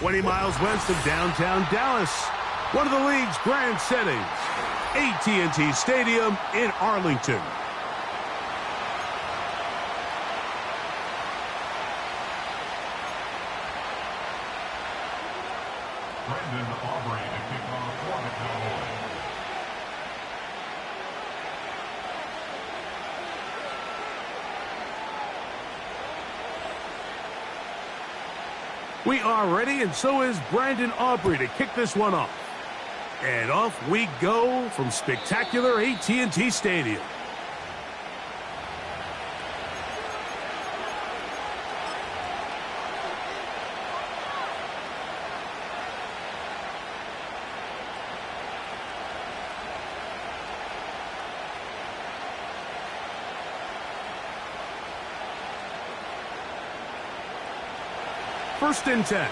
20 miles west of downtown Dallas. One of the league's grand settings, AT&T Stadium in Arlington. We are ready, and so is Brandon Aubrey to kick this one off. And off we go from spectacular AT&T Stadium. First and 10.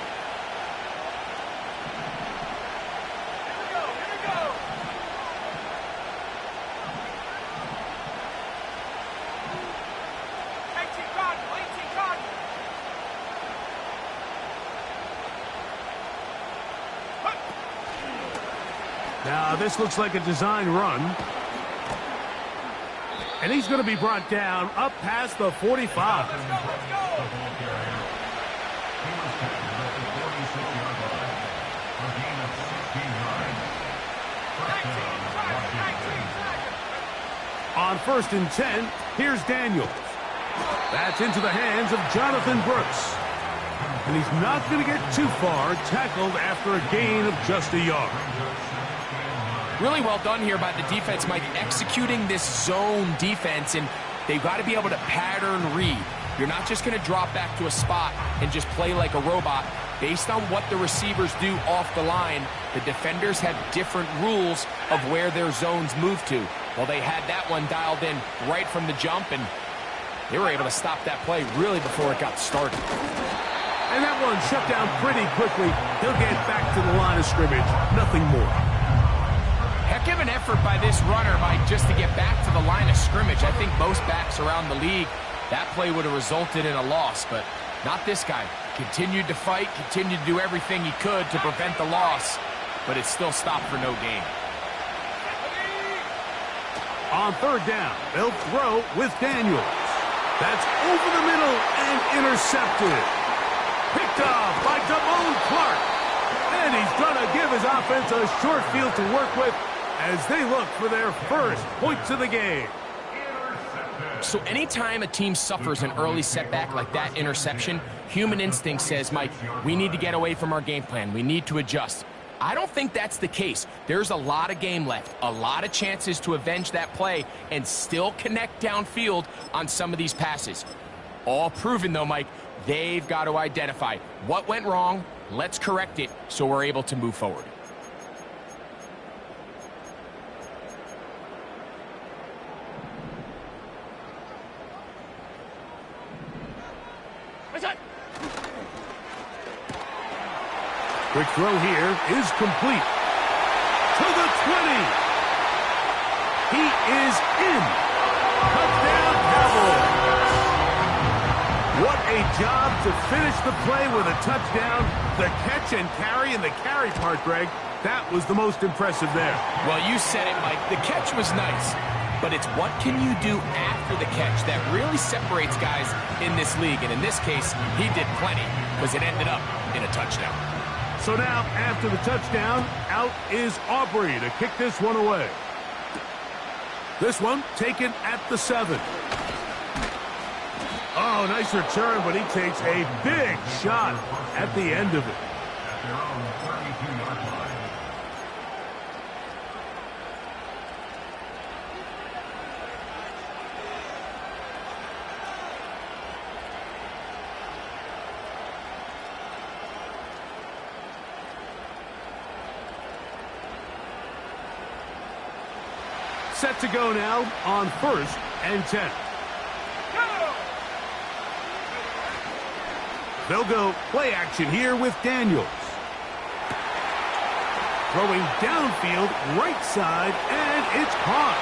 Now this looks like a design run. And he's going to be brought down up past the 45. On first and 10, here's Daniels. That's into the hands of Jonathan Brooks. And he's not going to get too far, tackled after a gain of just a yard. Really well done here by the defense, Mike, executing this zone defense, and they've got to be able to pattern read. You're not just going to drop back to a spot and just play like a robot. Based on what the receivers do off the line, the defenders have different rules of where their zones move to. Well, they had that one dialed in right from the jump, and they were able to stop that play really before it got started. And that one shut down pretty quickly. He'll get back to the line of scrimmage. Nothing more. Heck of an effort by this runner, Mike, just to get back to the line of scrimmage. I think most backs around the league, that play would have resulted in a loss, but not this guy. Continued to fight, continued to do everything he could to prevent the loss, but it still stopped for no gain. On third down, they'll throw with Daniels. That's over the middle and intercepted. Picked up by Damone Clark. And he's going to give his offense a short field to work with as they look for their first points of the game. So anytime a team suffers an early setback like that interception, human instinct says, Mike, we need to get away from our game plan. We need to adjust. I don't think that's the case. There's a lot of game left, a lot of chances to avenge that play and still connect downfield on some of these passes. All proven, though, Mike, they've got to identify what went wrong, let's correct it so we're able to move forward. Quick throw here is complete. To the 20. He is in. Touchdown, Cowboys. What a job to finish the play with a touchdown. The catch and carry, and the carry part, Greg, that was the most impressive there. Well, you said it, Mike. The catch was nice, but it's what can you do after the catch that really separates guys in this league. And in this case, he did plenty because it ended up in a touchdown. So now, after the touchdown, out is Aubrey to kick this one away. This one taken at the 7. Oh, nice return, but he takes a big shot at the end of it. At their own 32-yard line. Set to go now on first and 10. They'll go play action here with Daniels. Throwing downfield, right side, and it's caught.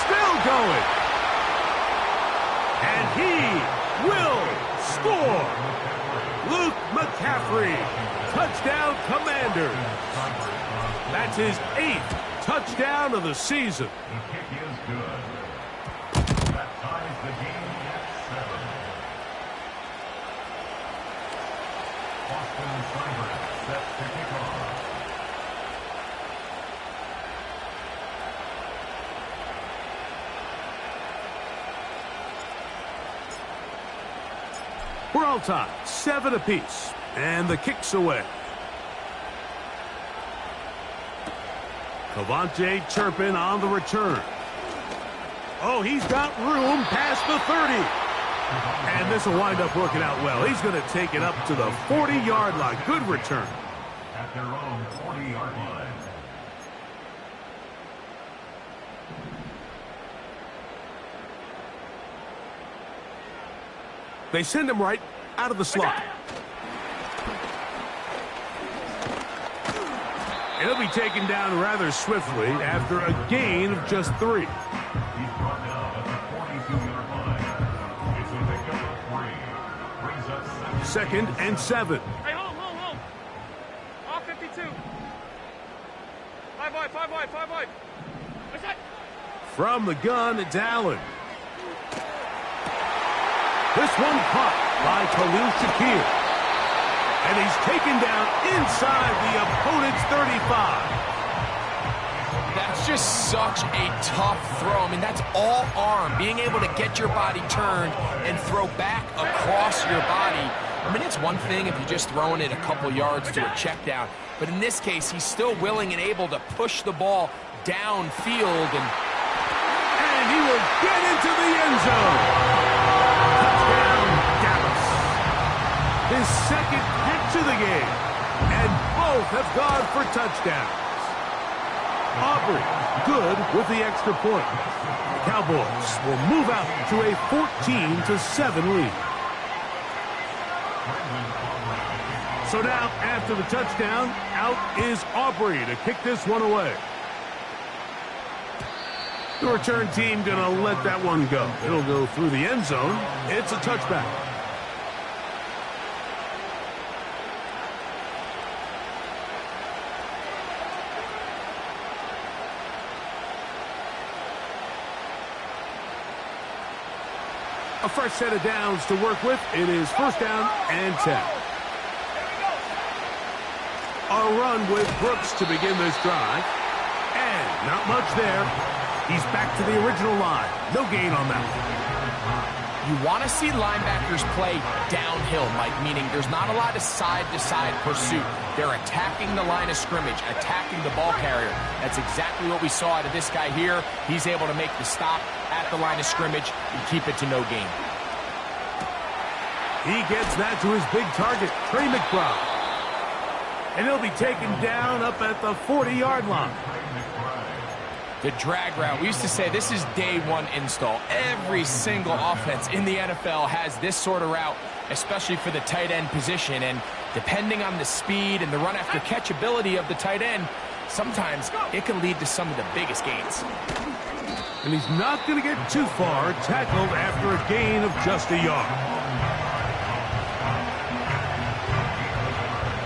Still going. And he will score. Luke McCaffrey Touchdown, Commanders. That's his 8th touchdown of the season. The kick is good. That ties the game at 7. Austin Seibert sets the kickoff. We're all tied, 7 apiece, and the kick's away. Cavante Turpin on the return. Oh, he's got room past the 30. And this will wind up working out well. He's going to take it up to the 40-yard line. Good return. At their own 40-yard line. They send him right out of the slot. And he'll be taken down rather swiftly after a gain of just 3. He's brought down at the 42-yard line. It's a pickup of 3. Brings up Second and 7. Hey, hold. All 52. 5 wide. What's that? From the gun, it's Allen. This one caught by Khalil Shakir. And he's taken down inside the opponent's 35. That's just such a tough throw. I mean, that's all arm. Being able to get your body turned and throw back across your body. I mean, it's one thing if you're just throwing it a couple yards to a check down. But in this case, he's still willing and able to push the ball downfield. And he will get into the end zone. Touchdown, Dallas. His second catch of the game. And both have gone for touchdowns. Aubrey, good with the extra point. The Cowboys will move out to a 14-7 lead. So now, after the touchdown, out is Aubrey to kick this one away. The return team going to let that one go. It'll go through the end zone. It's a touchback. A fresh set of downs to work with. It is first down and 10. A run with Brooks to begin this drive. And not much there. He's back to the original line. No gain on that one. You want to see linebackers play downhill, Mike, meaning there's not a lot of side-to-side pursuit. They're attacking the line of scrimmage, attacking the ball carrier. That's exactly what we saw out of this guy here. He's able to make the stop at the line of scrimmage and keep it to no gain. He gets that to his big target, Trey McBride. And he'll be taken down up at the 40-yard line. The drag route. We used to say this is day one install. Every single offense in the NFL has this sort of route, especially for the tight end position. And depending on the speed and the run after catch ability of the tight end, sometimes it can lead to some of the biggest gains. And he's not going to get too far, tackled after a gain of just a yard.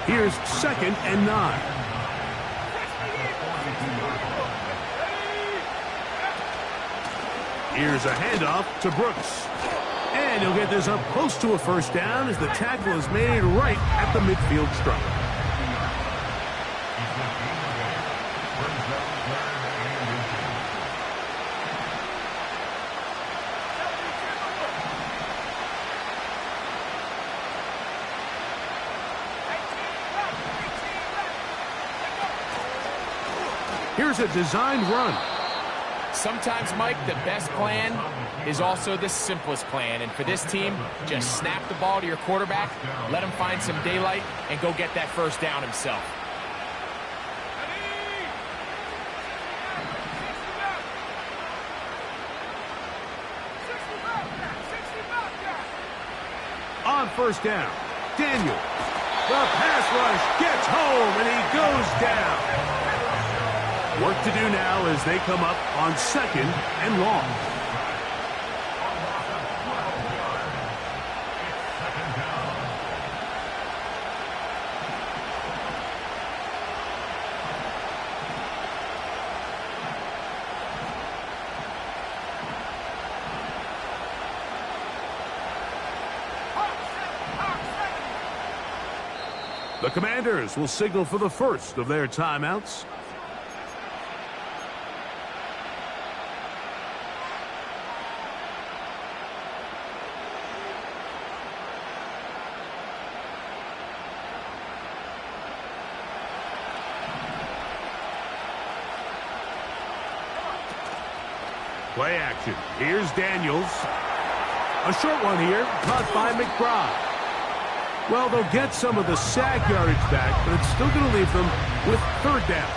Here's second and 9. Here's a handoff to Brooks. And he'll get this up close to a first down as the tackle is made right at the midfield stripe. Here's a designed run. Sometimes, Mike, the best plan is also the simplest plan. And for this team, just snap the ball to your quarterback, let him find some daylight, and go get that first down himself. On first down, Daniel. The pass rush gets home, and he goes down. Work to do now as they come up on second and long. The Commanders will signal for the first of their timeouts. Play action. Here's Daniels. A short one here, caught by McBride. Well, they'll get some of the sack yardage back, but it's still going to leave them with third down.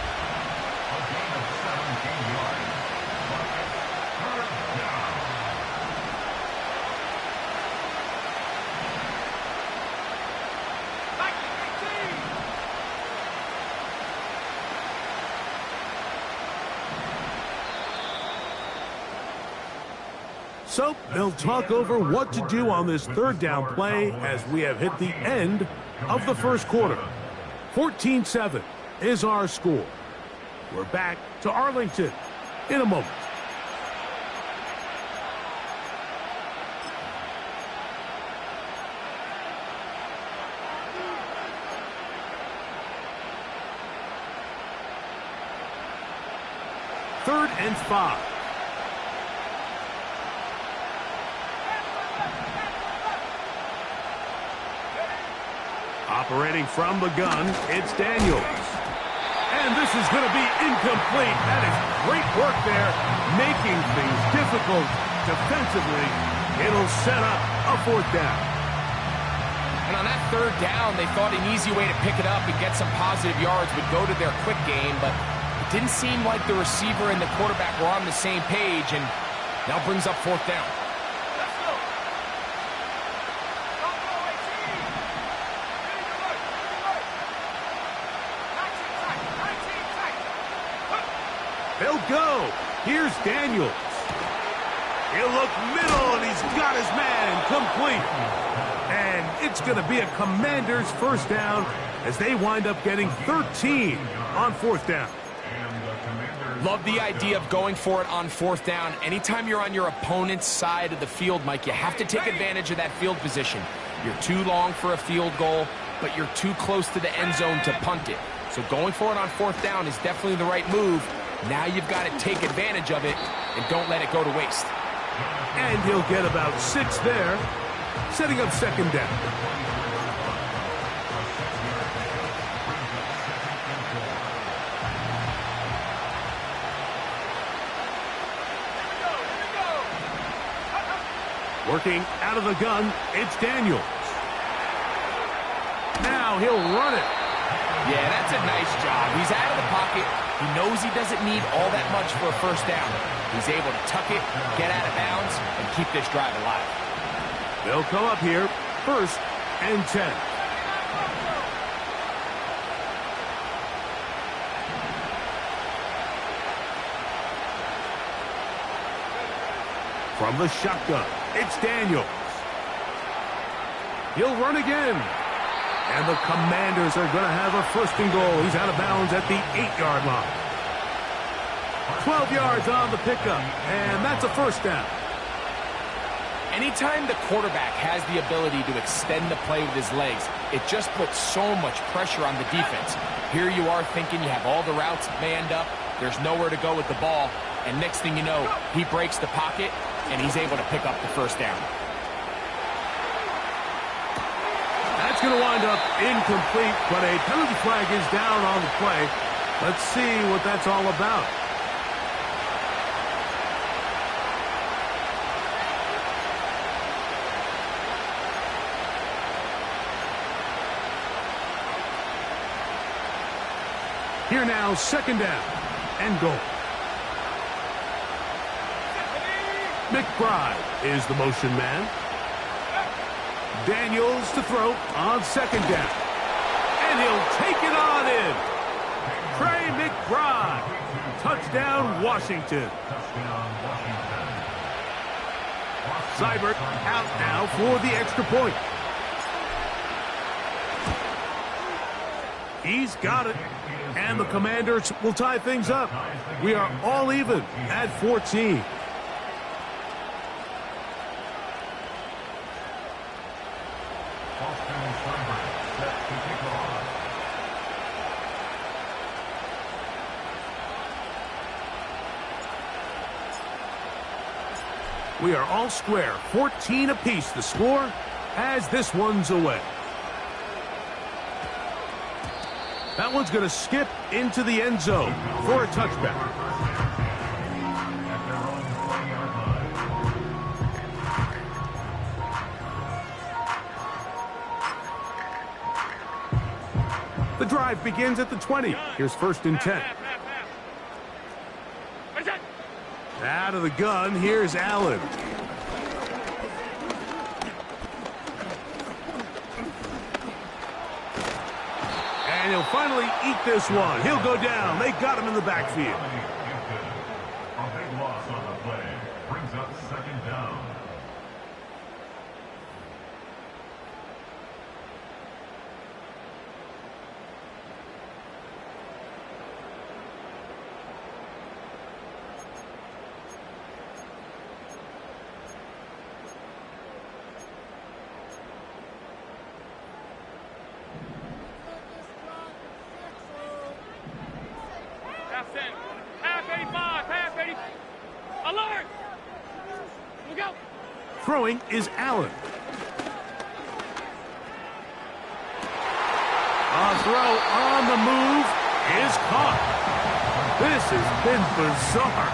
So they'll talk over what to do on this third down play as we have hit the end of the first quarter. 14-7 is our score. We're back to Arlington in a moment. Third and 5. Operating from the gun, it's Daniels. And this is going to be incomplete. That is great work there, making things difficult defensively. It'll set up a fourth down. And on that third down, they thought an easy way to pick it up and get some positive yards would go to their quick game, but it didn't seem like the receiver and the quarterback were on the same page, and now brings up fourth down. They'll go. Here's Daniels. He'll look middle, and he's got his man complete. And it's going to be a Commander's first down as they wind up getting 13 on fourth down. Love the idea of going for it on fourth down. Anytime you're on your opponent's side of the field, Mike, you have to take advantage of that field position. You're too long for a field goal, but you're too close to the end zone to punt it. So going for it on fourth down is definitely the right move. Now you've got to take advantage of it and don't let it go to waste. And he'll get about 6 there, setting up second down. Working out of the gun, it's Daniels. Now he'll run it. Yeah, that's a nice job. He's out of the pocket. He knows he doesn't need all that much for a first down. He's able to tuck it, get out of bounds, and keep this drive alive. They'll come up here, first and 10. From the shotgun, it's Daniels. He'll run again. And the Commanders are going to have a first and goal. He's out of bounds at the 8-yard line. 12 yards on the pickup, and that's a first down. Anytime the quarterback has the ability to extend the play with his legs, it just puts so much pressure on the defense. Here you are thinking you have all the routes manned up, there's nowhere to go with the ball, and next thing you know, he breaks the pocket, and he's able to pick up the first down. That's going to wind up incomplete, but a penalty flag is down on the play. Let's see what that's all about. Here now, second down and goal. McBride is the motion man. Daniels to throw on second down. And he'll take it on in. Trey McBride. Touchdown, Washington. Seibert out now for the extra point. He's got it. And the Commanders will tie things up. We are all even at 14. We are all square. 14 apiece the score as this one's away. That one's going to skip into the end zone for a touchback. The drive begins at the 20. Here's 1st and 10. Out of the gun, here's Allen. And he'll finally eat this one. He'll go down. They got him in the backfield. A big loss on the play. Brings up 2nd down. Throwing is Allen. A throw on the move is caught. This has been bizarre.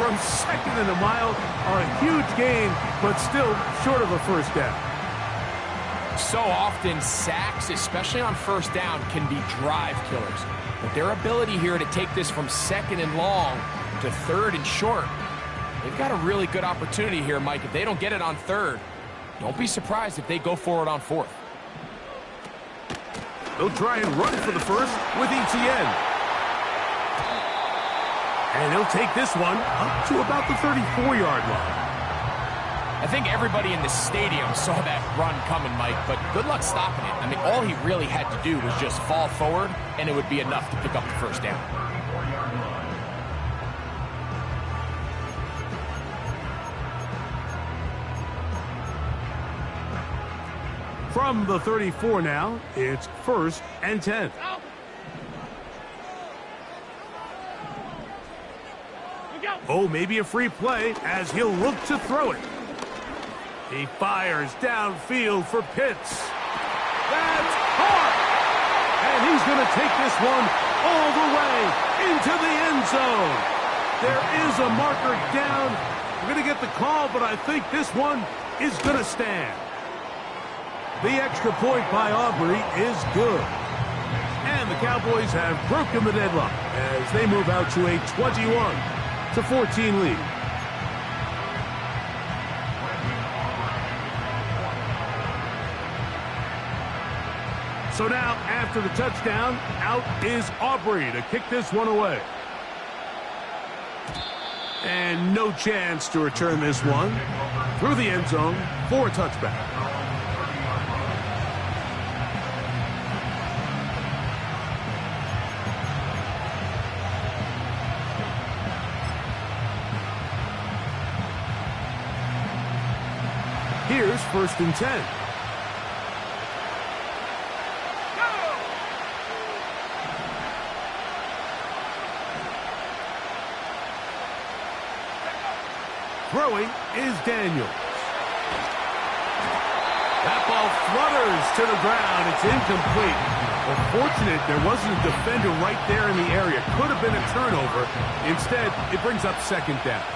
From 2nd and a mile, a huge gain, but still short of a 1st down. So often, sacks, especially on 1st down, can be drive killers. But their ability here to take this from 2nd and long to 3rd and short, they've got a really good opportunity here, Mike. If they don't get it on 3rd, don't be surprised if they go for it on 4th. They'll try and run for the 1st with ETN. And he'll take this one up to about the 34-yard line. I think everybody in the stadium saw that run coming, Mike, but good luck stopping it. I mean, all he really had to do was just fall forward, and it would be enough to pick up the 1st down. From the 34 now, it's 1st and 10. Oh, maybe a free play as he'll look to throw it. He fires downfield for Pitts. That's hard. And he's going to take this one all the way into the end zone. There is a marker down. We're going to get the call, but I think this one is going to stand. The extra point by Aubrey is good. And the Cowboys have broken the deadlock as they move out to a 21-14 lead. So now, after the touchdown, out is Aubrey to kick this one away. And no chance to return this one through the end zone for a touchback. Here's 1st and 10. Throwing is Daniels. That ball flutters to the ground. It's incomplete. Well, fortunate there wasn't a defender right there in the area. Could have been a turnover. Instead, it brings up 2nd down.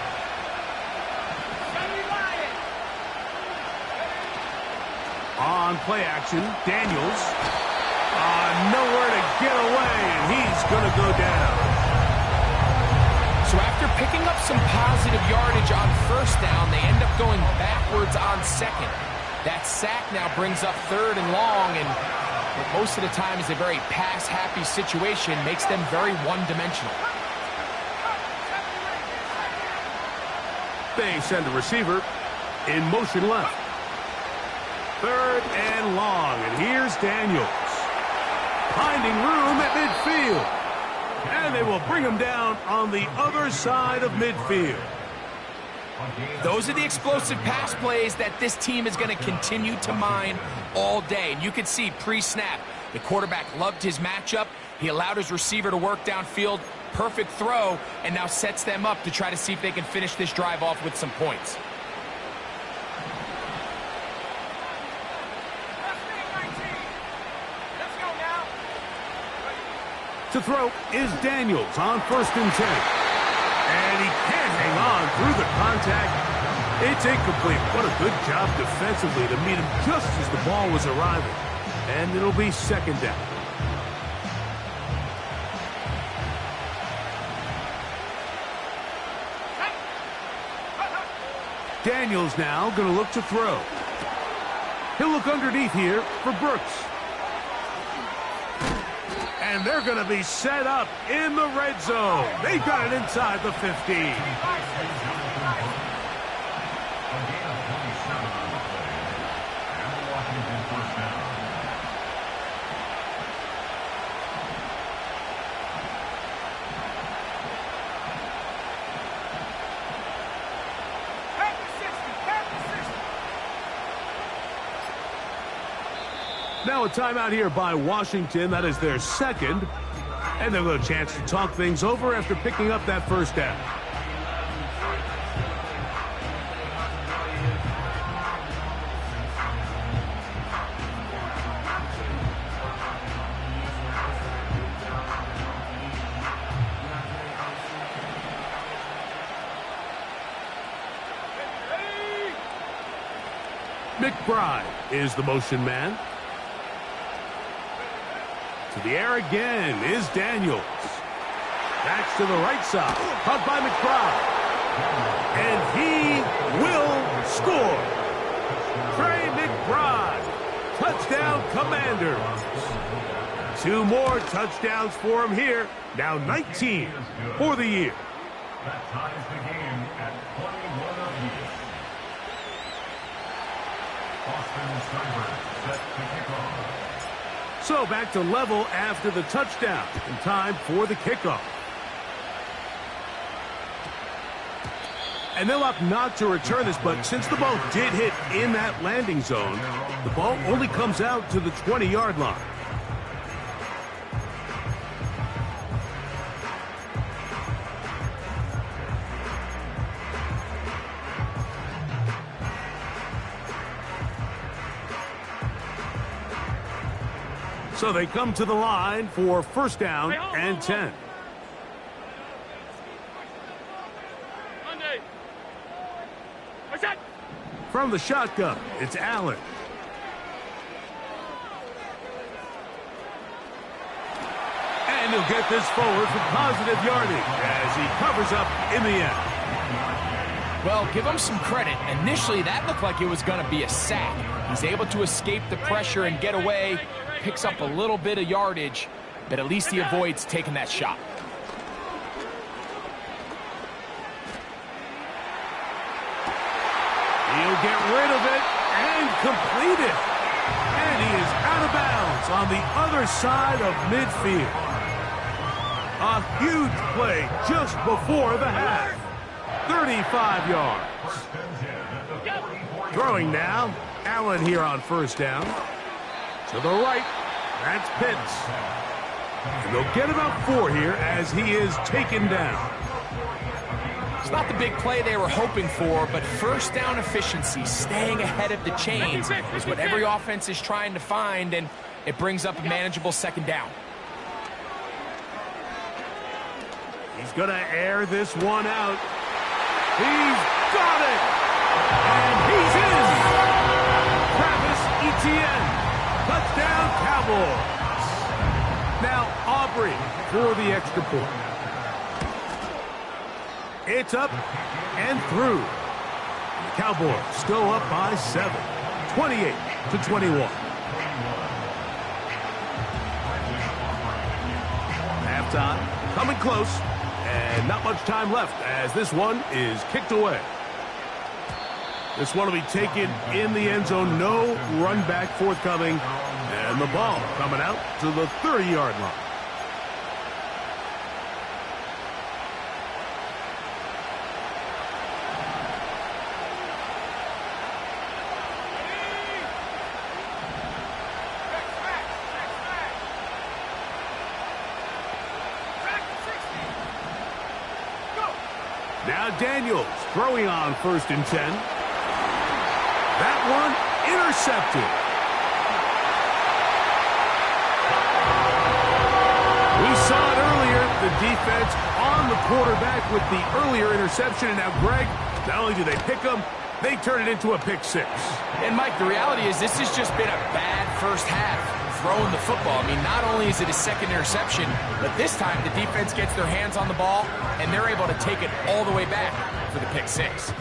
On play action, Daniels. Nowhere to get away, and he's going to go down. So after picking up some positive yardage on 1st down, they end up going backwards on 2nd. That sack now brings up 3rd and long, and most of the time is a very pass-happy situation, makes them very one-dimensional. They send the receiver in motion left. 3rd and long, and here's Daniels. Finding room at midfield. And they will bring him down on the other side of midfield. Those are the explosive pass plays that this team is going to continue to mine all day. And you can see pre-snap, the quarterback loved his matchup. He allowed his receiver to work downfield. Perfect throw, and now sets them up to try to see if they can finish this drive off with some points. To throw is Daniels on 1st and 10. And he can't hang on through the contact. It's incomplete. What a good job defensively to meet him just as the ball was arriving. And it'll be 2nd down. Daniels now going to look to throw. He'll look underneath here for Brooks. And they're going to be set up in the red zone. They've got it inside the 15. Now a timeout here by Washington. That is their 2nd. And they'll have a chance to talk things over after picking up that 1st down. McBride is the motion man. To the air again is Daniels. Backs to the right side. Caught by McBride. And he will score. Trey McBride. Touchdown Commanders. 2 more touchdowns for him here. Now 19 for the year. That ties the game at 21 apiece. Austin Steinberg set to kick off. So back to level after the touchdown. And time for the kickoff. And they'll opt not to return this, but since the ball did hit in that landing zone, the ball only comes out to the 20-yard line. So they come to the line for 1st down and 10. From the shotgun, it's Allen. And he'll get this forward for positive yardage as he covers up in the end. Well, give him some credit. Initially, that looked like it was going to be a sack. He's able to escape the pressure and get away. Picks up a little bit of yardage, but at least he avoids taking that shot. He'll get rid of it and complete it. And he is out of bounds on the other side of midfield. A huge play just before the half. 35 yards. Throwing now. Allen here on 1st down. To the right, that's Pitts. And they'll get about 4 here as he is taken down. It's not the big play they were hoping for, but 1st down efficiency, staying ahead of the chains, is what every offense is trying to find, and it brings up a manageable 2nd down. He's going to air this one out. He's got it! And he's in! Travis Etienne. Touchdown, Cowboys. Now Aubrey for the extra point. It's up and through. The Cowboys still up by 7. 28-21. Halftime coming close. And not much time left as this one is kicked away. This one will be taken in the end zone. No run back forthcoming. And the ball coming out to the 30-yard line. Now Daniels throwing on 1st and 10. That one intercepted. We saw defense on the quarterback with the earlier interception. And now, Greg, not only do they pick him, they turn it into a pick six. And, Mike, the reality is this has just been a bad first half throwing the football. I mean, not only is it his second interception, but this time the defense gets their hands on the ball, and they're able to take it all the way back for the pick six.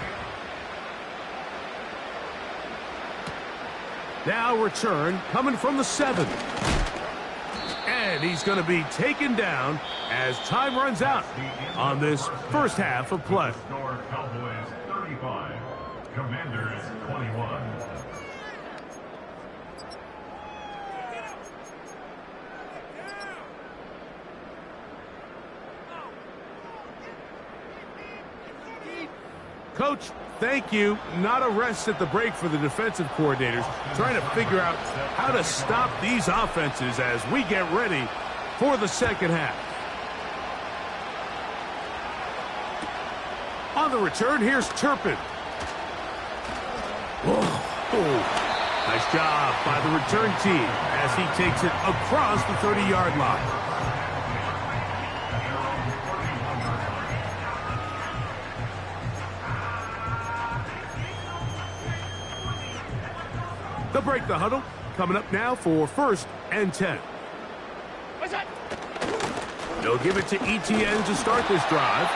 Now return coming from the 7. And he's going to be taken down as time runs out on this first half of play. Score Cowboys 35, Commanders 21. Coach, thank you. Not a rest at the break for the defensive coordinators, trying to figure out how to stop these offenses as we get ready for the second half. On the return, here's Turpin. Oh, nice job by the return team as he takes it across the 30-yard line. They'll break the huddle. Coming up now for 1st and 10. They'll give it to ETN to start this drive.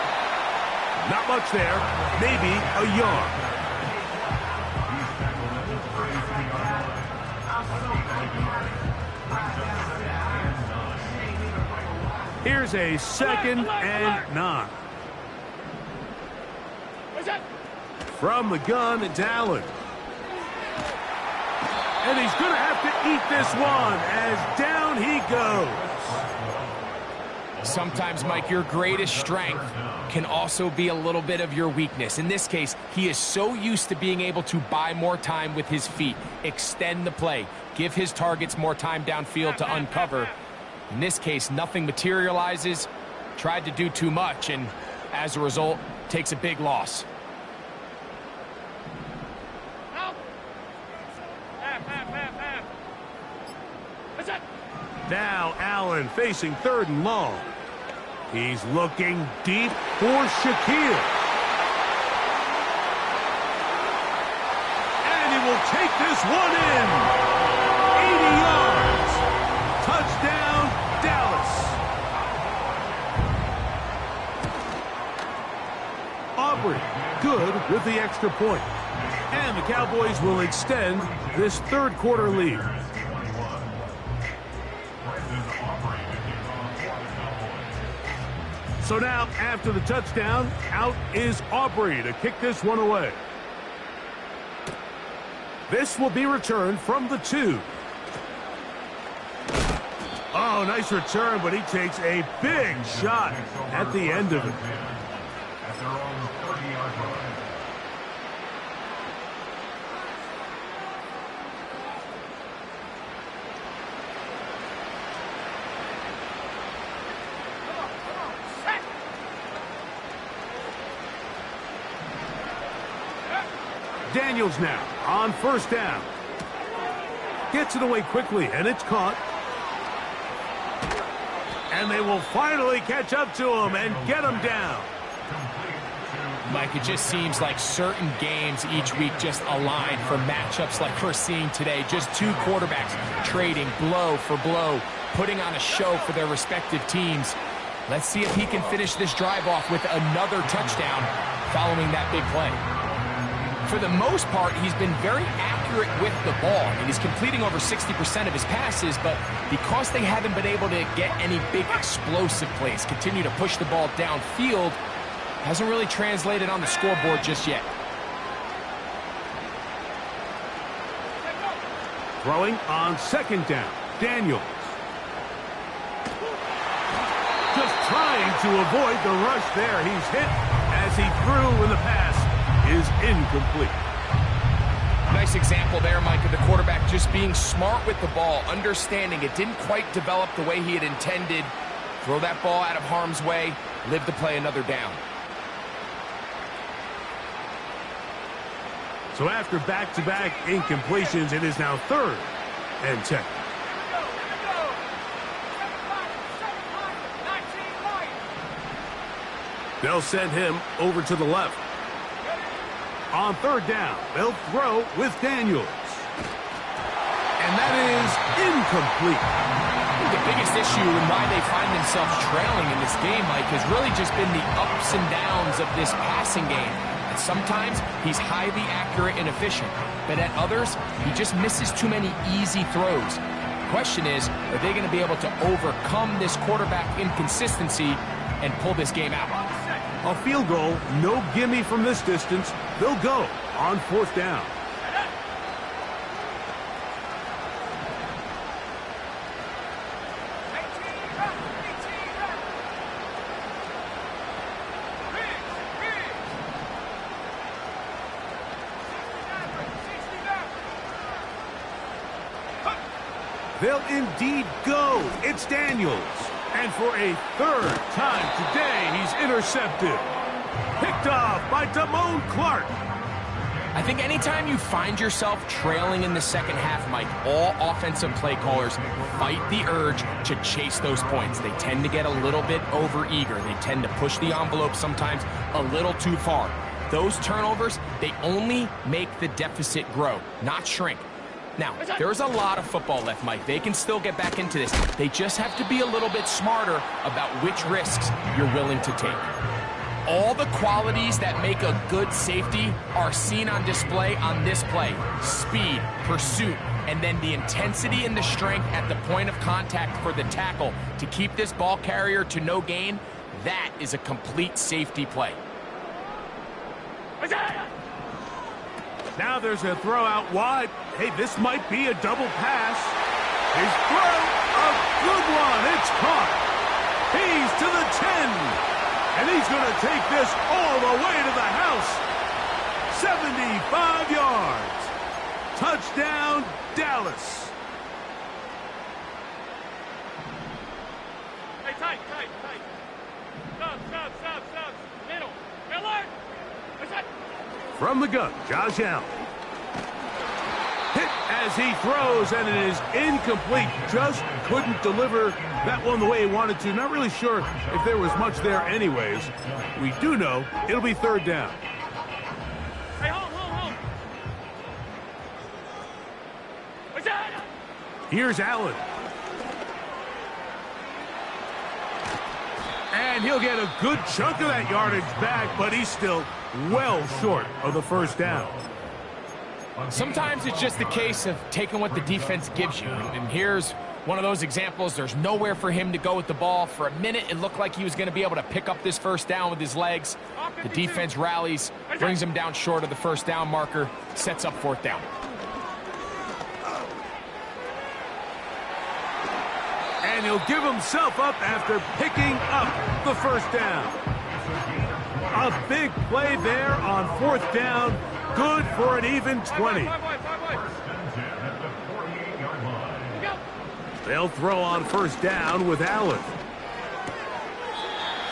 Not much there. Maybe a yard. Here's a 2nd and 9. From the gun, it's Allen. And he's going to have to eat this one as down he goes. Sometimes, Mike, your greatest strength can also be a little bit of your weakness. In this case, he is so used to being able to buy more time with his feet, extend the play, give his targets more time downfield to uncover. In this case, nothing materializes, tried to do too much, and as a result, takes a big loss. Now Allen facing 3rd and long. He's looking deep for Shaquille. And he will take this one in. 80 yards. Touchdown, Dallas. Aubrey, good with the extra point. And the Cowboys will extend this 3rd quarter lead. So now, after the touchdown, out is Aubrey to kick this one away. This will be returned from the 2. Oh, nice return, but he takes a big shot at the end of it. At their own 30-yard line. Daniels now on 1st down. Gets it away quickly, and it's caught. And they will finally catch up to him and get him down. Mike, it just seems like certain games each week just align for matchups like we're seeing today. Just two quarterbacks trading blow for blow, putting on a show for their respective teams. Let's see if he can finish this drive off with another touchdown following that big play. For the most part, he's been very accurate with the ball. I mean, he's completing over 60% of his passes, but because they haven't been able to get any big explosive plays, continue to push the ball downfield, hasn't really translated on the scoreboard just yet. Throwing on 2nd down, Daniels. Just trying to avoid the rush there. He's hit as he threw, and the pass is incomplete. Nice example there, Mike, of the quarterback just being smart with the ball, understanding it didn't quite develop the way he had intended. Throw that ball out of harm's way, live to play another down. So after back-to-back incompletions, it is now 3rd and 10. They'll send him over to the left. On third down, they'll throw with Daniels. And that is incomplete. The biggest issue and why they find themselves trailing in this game, Mike, has really just been the ups and downs of this passing game. And sometimes he's highly accurate and efficient, but at others, he just misses too many easy throws. The question is, are they going to be able to overcome this quarterback inconsistency and pull this game out? A field goal, no gimme from this distance. They'll go on fourth down. They'll indeed go. It's Daniels. And for a third time today, he's intercepted. Picked off by Damone Clark. I think anytime you find yourself trailing in the second half, Mike, all offensive play callers fight the urge to chase those points. They tend to get a little bit overeager. They tend to push the envelope sometimes a little too far. Those turnovers, they only make the deficit grow, not shrink. Now, there's a lot of football left, Mike. They can still get back into this. They just have to be a little bit smarter about which risks you're willing to take. All the qualities that make a good safety are seen on display on this play. Speed, pursuit, and then the intensity and the strength at the point of contact for the tackle to keep this ball carrier to no gain. That is a complete safety play. Now there's a throw out wide. Hey, this might be a double pass. His throw, a good one. It's caught. He's to the 10. And he's going to take this all the way to the house. 75 yards. Touchdown, Dallas. Hey, tight. Stop. Middle. Alert. From the gun, Josh Allen. Hit as he throws, and it is incomplete. Just couldn't deliver that one the way he wanted to. Not really sure if there was much there anyways. We do know it'll be third down. Hey, hold. Here's Allen. And he'll get a good chunk of that yardage back, but he's still well short of the first down. Sometimes it's just the case of taking what the defense gives you. And here's one of those examples. There's nowhere for him to go with the ball. For a minute, it looked like he was going to be able to pick up this first down with his legs. The defense rallies, brings him down short of the first down marker, sets up fourth down. And he'll give himself up after picking up the first down. A big play there on fourth down. Good for an even 20. They'll throw on first down with Allen.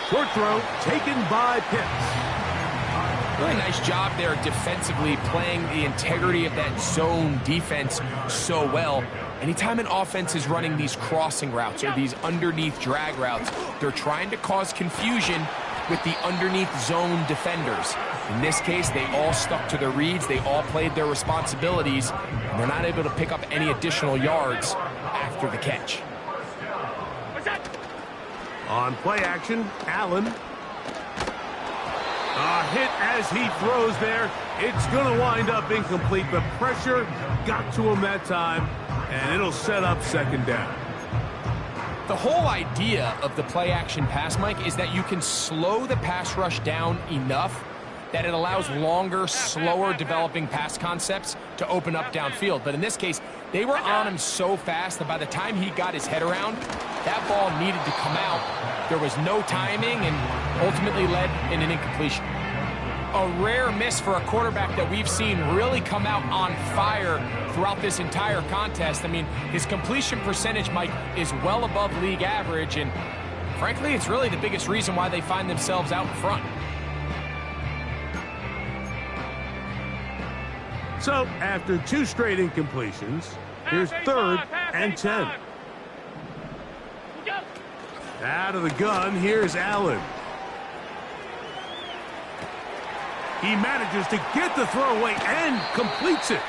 Short throw taken by Pitts. Really nice job there defensively, playing the integrity of that zone defense so well. Anytime an offense is running these crossing routes or these underneath drag routes, they're trying to cause confusion with the underneath zone defenders. In this case, they all stuck to their reads. They all played their responsibilities. And they're not able to pick up any additional yards after the catch. On play action, Allen. A hit as he throws there. It's going to wind up incomplete. The pressure got to him that time, and it'll set up second down. The whole idea of the play action pass, Mike, is that you can slow the pass rush down enough that it allows longer, slower developing pass concepts to open up downfield. But in this case, they were on him so fast that by the time he got his head around, that ball needed to come out. There was no timing and ultimately led in an incompletion. A rare miss for a quarterback that we've seen really come out on fire throughout this entire contest. I mean, his completion percentage, Mike, is well above league average, and frankly, it's really the biggest reason why they find themselves out in front. So, after two straight incompletions, here's third and 10. Out of the gun, here's Allen. He manages to get the throw away and completes it.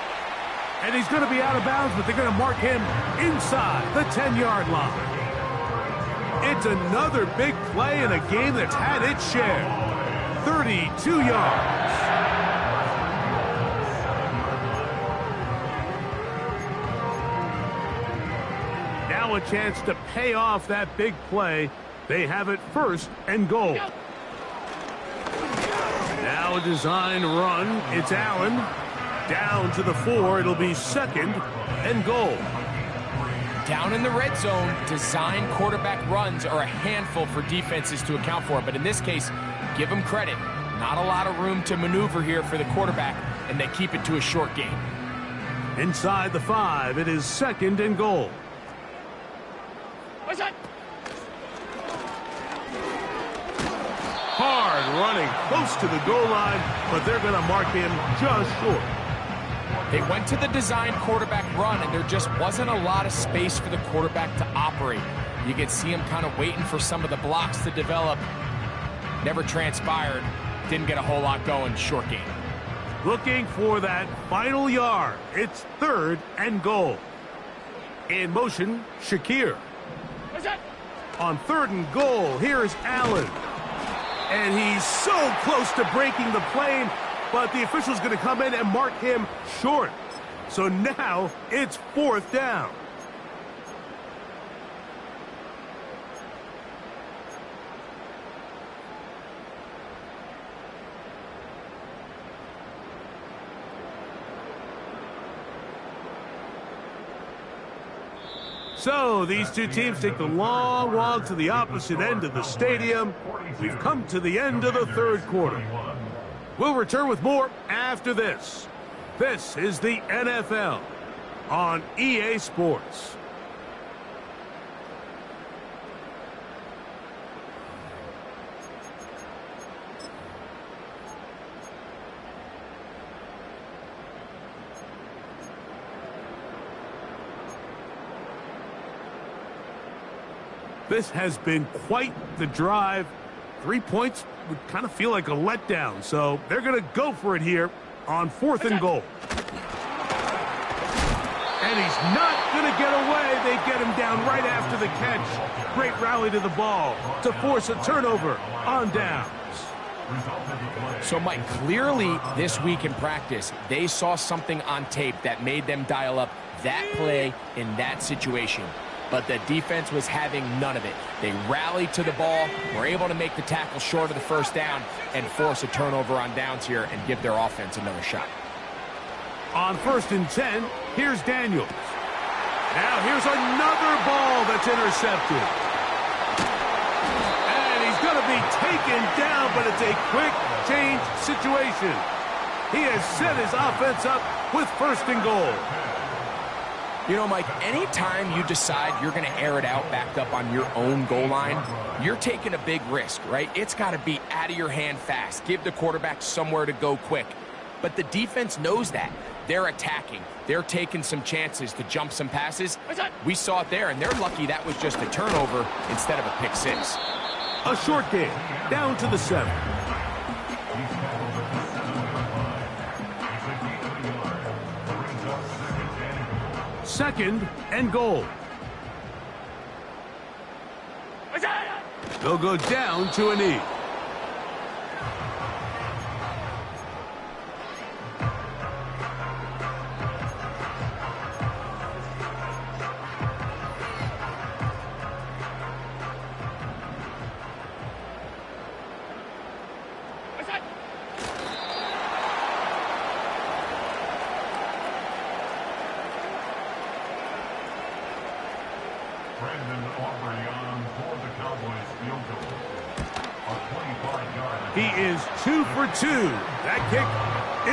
And he's going to be out of bounds, but they're going to mark him inside the 10-yard line. It's another big play in a game that's had its share. 32 yards. Now a chance to pay off that big play. They have it 1st and goal. Now a design run. It's Allen. Down to the 4. It'll be 2nd and goal. Down in the red zone, design quarterback runs are a handful for defenses to account for. But in this case, give them credit. Not a lot of room to maneuver here for the quarterback, and they keep it to a short game. Inside the 5, it is 2nd and goal. What's that? Hard running close to the goal line, but they're going to mark him just short. They went to the design quarterback run, and there just wasn't a lot of space for the quarterback to operate. You could see him kind of waiting for some of the blocks to develop. Never transpired. Didn't get a whole lot going. Short game. Looking for that final yard. It's 3rd and goal. In motion, Shakir. What's that? On 3rd and goal, here's Allen. And he's so close to breaking the plane, but the official's going to come in and mark him short. So now it's 4th down. So these two teams take the long walk to the opposite end of the stadium. We've come to the end of the 3rd quarter. We'll return with more after this. This is the NFL on EA Sports. This has been quite the drive. 3 points would kind of feel like a letdown, so they're going to go for it here on 4th and goal. And he's not going to get away. They get him down right after the catch. Great rally to the ball to force a turnover on downs. So, Mike, clearly this week in practice, they saw something on tape that made them dial up that play in that situation. But the defense was having none of it. They rallied to the ball, were able to make the tackle short of the 1st down, and force a turnover on downs here and give their offense another shot. On 1st and 10, here's Daniels. Now here's another ball that's intercepted. And he's going to be taken down, but it's a quick change situation. He has set his offense up with 1st and goal. You know, Mike, anytime you decide you're going to air it out backed up on your own goal line, you're taking a big risk, right? It's got to be out of your hand fast. Give the quarterback somewhere to go quick. But the defense knows that. They're attacking. They're taking some chances to jump some passes. We saw it there, and they're lucky that was just a turnover instead of a pick 6. A short game, down to the 7. Second and goal. They'll go down to a knee. He is 2 for 2. That kick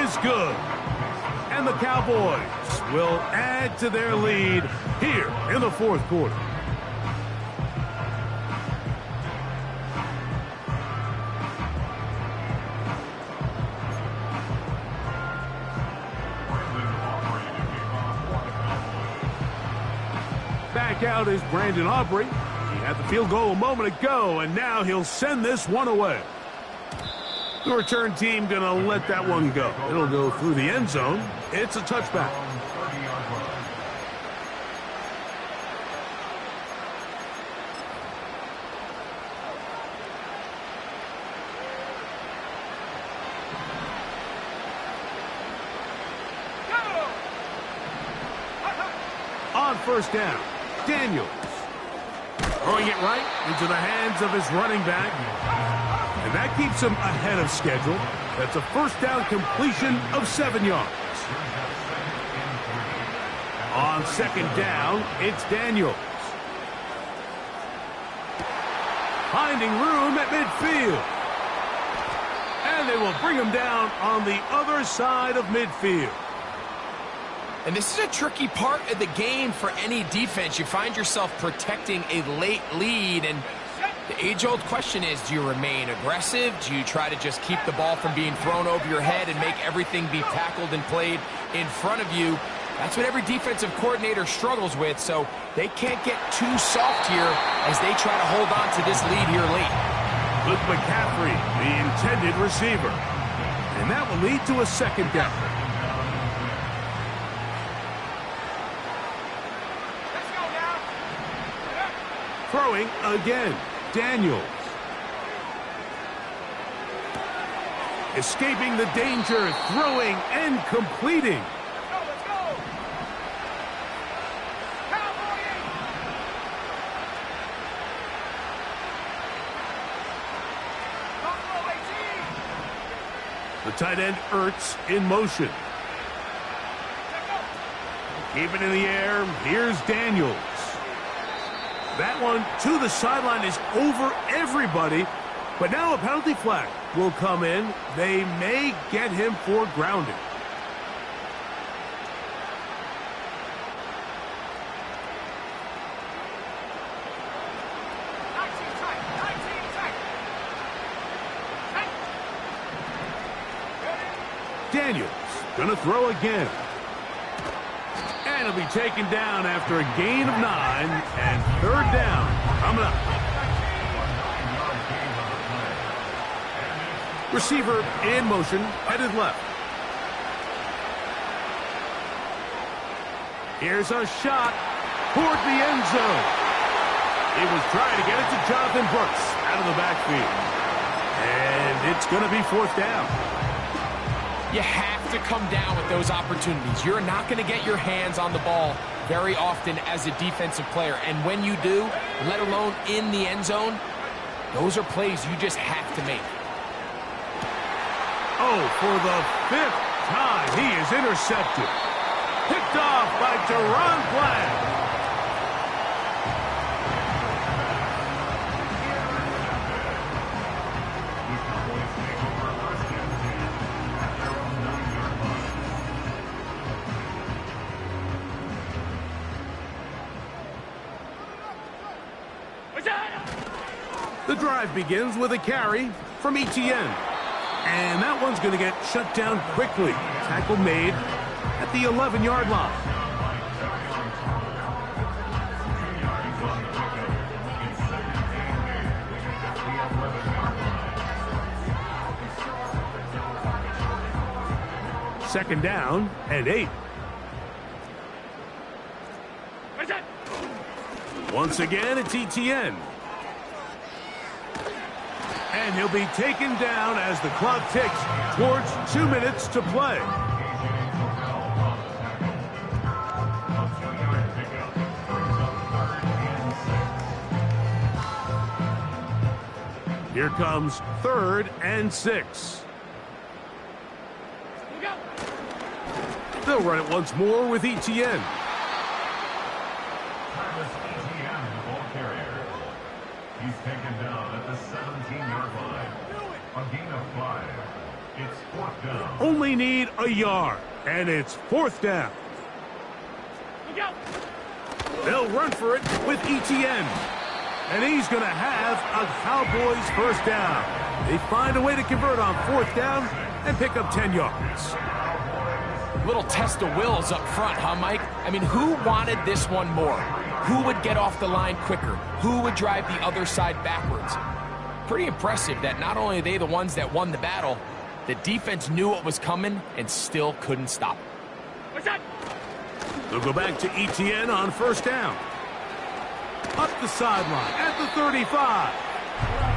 is good. And the Cowboys will add to their lead here in the 4th quarter. Back out is Brandon Aubrey. He had the field goal a moment ago, and now he'll send this one away. The return team going to let that one go. It'll go through the end zone. It's a touchback. On first down, Daniels. Throwing it right into the hands of his running back. And that keeps him ahead of schedule. That's a first down completion of 7 yards. On second down, it's Daniels. Finding room at midfield. And they will bring him down on the other side of midfield. And this is a tricky part of the game for any defense. You find yourself protecting a late lead, and the age-old question is, do you remain aggressive? Do you try to just keep the ball from being thrown over your head and make everything be tackled and played in front of you? That's what every defensive coordinator struggles with, so they can't get too soft here as they try to hold on to this lead here late. With McCaffrey, the intended receiver. And that will lead to a second down. Throwing again, Daniels. Escaping the danger, throwing and completing. Let's go! Cowboys! The tight end Ertz in motion. Keep it in the air. Here's Daniels. That one to the sideline is over everybody. But now a penalty flag will come in. They may get him for grounding. Daniels gonna throw again. And he'll be taken down after a gain of 9, and third down coming up. Receiver in motion, headed left. Here's a shot toward the end zone. He was trying to get it to Jonathan Brooks out of the backfield. And it's going to be fourth down. You have to come down with those opportunities. You're not going to get your hands on the ball very often as a defensive player. And when you do, let alone in the end zone, those are plays you just have to make. Oh, for the 5th time, he is intercepted. Picked off by Deron Bland. The drive begins with a carry from Etienne. And that one's going to get shut down quickly. Tackle made at the 11-yard line. Second down and 8. Once again, it's Etienne. And he'll be taken down as the clock ticks towards 2 minutes to play. Here comes 3rd and 6. They'll run it once more with Etienne. He's taken down at the 17-yard line. A gain of 5. It's fourth down. Only need a yard, and it's fourth down. They'll run for it with Etienne. And he's going to have a Cowboys first down. They find a way to convert on fourth down and pick up 10 yards. Little test of wills up front, huh, Mike? I mean, who wanted this one more? Who would get off the line quicker? Who would drive the other side backwards? Pretty impressive that not only are they the ones that won the battle, the defense knew what was coming and still couldn't stop it. What's that? They'll go back to ETN on first down. Up the sideline at the 35.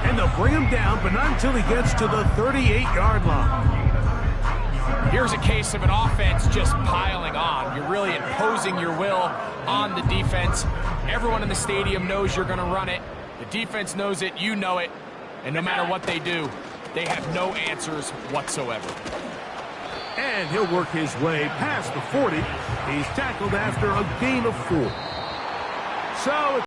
And they'll bring him down, but not until he gets to the 38-yard line. Here's a case of an offense just piling on. You're really imposing your will on the defense. Everyone in the stadium knows you're going to run it. The defense knows it, you know it. And no matter what they do, they have no answers whatsoever. And he'll work his way past the 40. He's tackled after a gain of 4. So